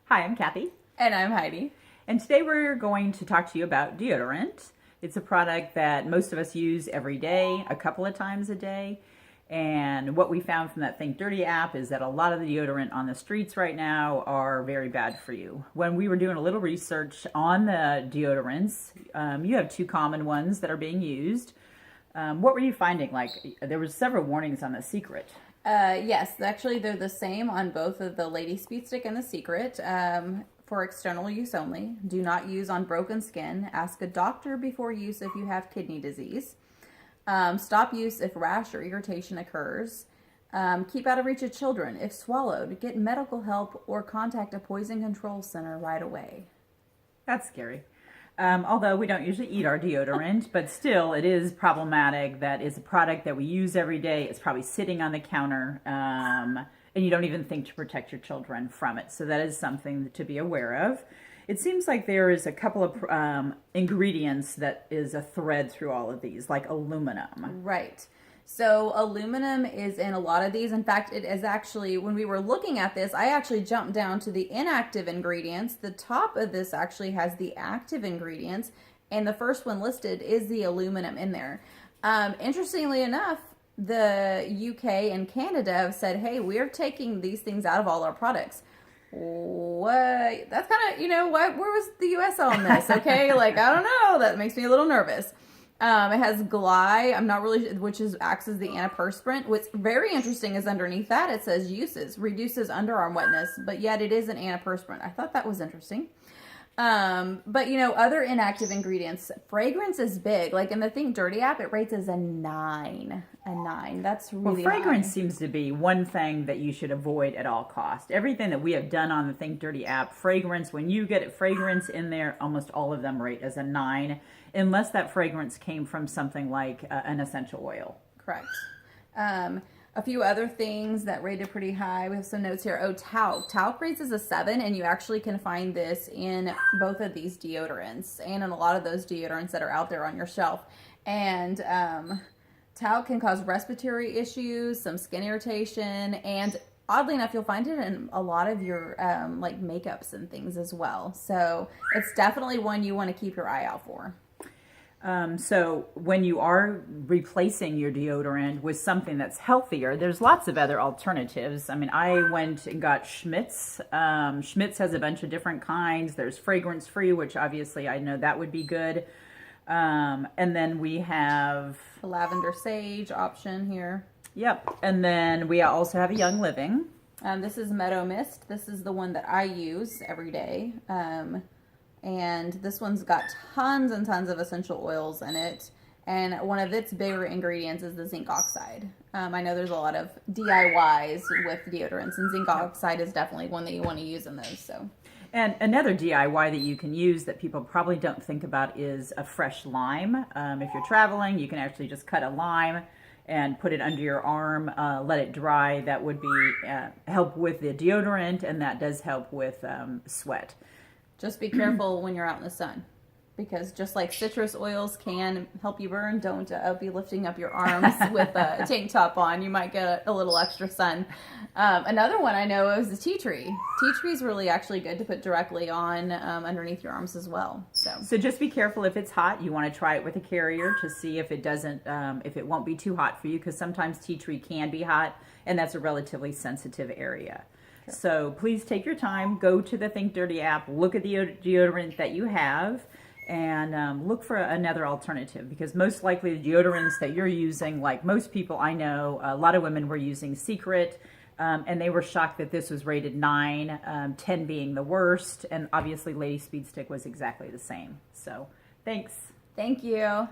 Hi, I'm Kathy. And I'm Heidi. And today we're going to talk to you about deodorant. It's a product that most of us use every day, a couple of times a day. And what we found from that Think Dirty app is that a lot of the deodorant on the streets right now are very bad for you. When we were doing a little research on the deodorants, you have two common ones that are being used. What were you finding? Like, there was several warnings on the Secret. Yes, actually they're the same on both of the Lady Speed Stick and the Secret. For external use only. Do not use on broken skin. Ask a doctor before use if you have kidney disease. Stop use if rash or irritation occurs. Keep out of reach of children. If swallowed, get medical help or contact a poison control center right away. That's scary. Although we don't usually eat our deodorant, but still it is problematic that it's a product that we use every day. It's probably sitting on the counter, and you don't even think to protect your children from it. So that is something to be aware of. It seems like there is a couple of ingredients that is a thread through all of these, like aluminum. Right. So aluminum is in a lot of these. In fact, it is actually, when we were looking at this, I actually jumped down to the inactive ingredients. The top of this actually has the active ingredients, and the first one listed is the aluminum in there. Interestingly enough, the UK and Canada have said, hey, we're taking these things out of all our products. What? That's kind of, what? Where was the US on this? Okay, I don't know. That makes me a little nervous. It has Glide, I'm not really, which acts as the antiperspirant. What's very interesting is underneath that it says uses, reduces underarm wetness, but yet it is an antiperspirant. I thought that was interesting. But other inactive ingredients, fragrance is big. Like in the Think Dirty app, it rates as a 9. A 9. That's really fragrance high. seems to be one thing that you should avoid at all costs. Everything that we have done on the Think Dirty app, fragrance, when you get fragrance in there, almost all of them rate as a 9, unless that fragrance came from something like an essential oil. Correct. A few other things that rated pretty high. We have some notes here. Oh, talc. Talc rates as a 7, and you actually can find this in both of these deodorants and in a lot of those deodorants that are out there on your shelf. And talc can cause respiratory issues, some skin irritation, and oddly enough, you'll find it in a lot of your like makeups and things as well. So it's definitely one you want to keep your eye out for. So when you are replacing your deodorant with something that's healthier, there's lots of other alternatives. I mean, I went and got Schmidt's. Schmidt's has a bunch of different kinds. There's fragrance-free, which obviously I know that would be good. And then we have the lavender sage option here. Yep. And then we also have a Young Living. This is Meadow Mist. This is the one that I use every day. And this one's got tons and tons of essential oils in it. And one of its bigger ingredients is the zinc oxide. I know there's a lot of DIYs with deodorants, and zinc oxide is definitely one that you want to use in those. So. And another DIY that you can use that people probably don't think about is a fresh lime. If you're traveling, you can actually just cut a lime and put it under your arm, let it dry. That would be help with the deodorant, and that does help with sweat. Just be careful when you're out in the sun, because just like citrus oils can help you burn, don't be lifting up your arms with a tank top on. You might get a little extra sun. Another one I know is the tea tree. Tea tree is really actually good to put directly on underneath your arms as well. So just be careful if it's hot. You want to try it with a carrier to see if it doesn't, if it won't be too hot for you, because sometimes tea tree can be hot, and that's a relatively sensitive area. So please take your time, go to the Think Dirty app, look at the deodorant that you have, and look for another alternative, because most likely the deodorants that you're using, like most people I know, a lot of women were using Secret, and they were shocked that this was rated 9, 10 being the worst, and obviously Lady Speed Stick was exactly the same. So thanks. Thank you.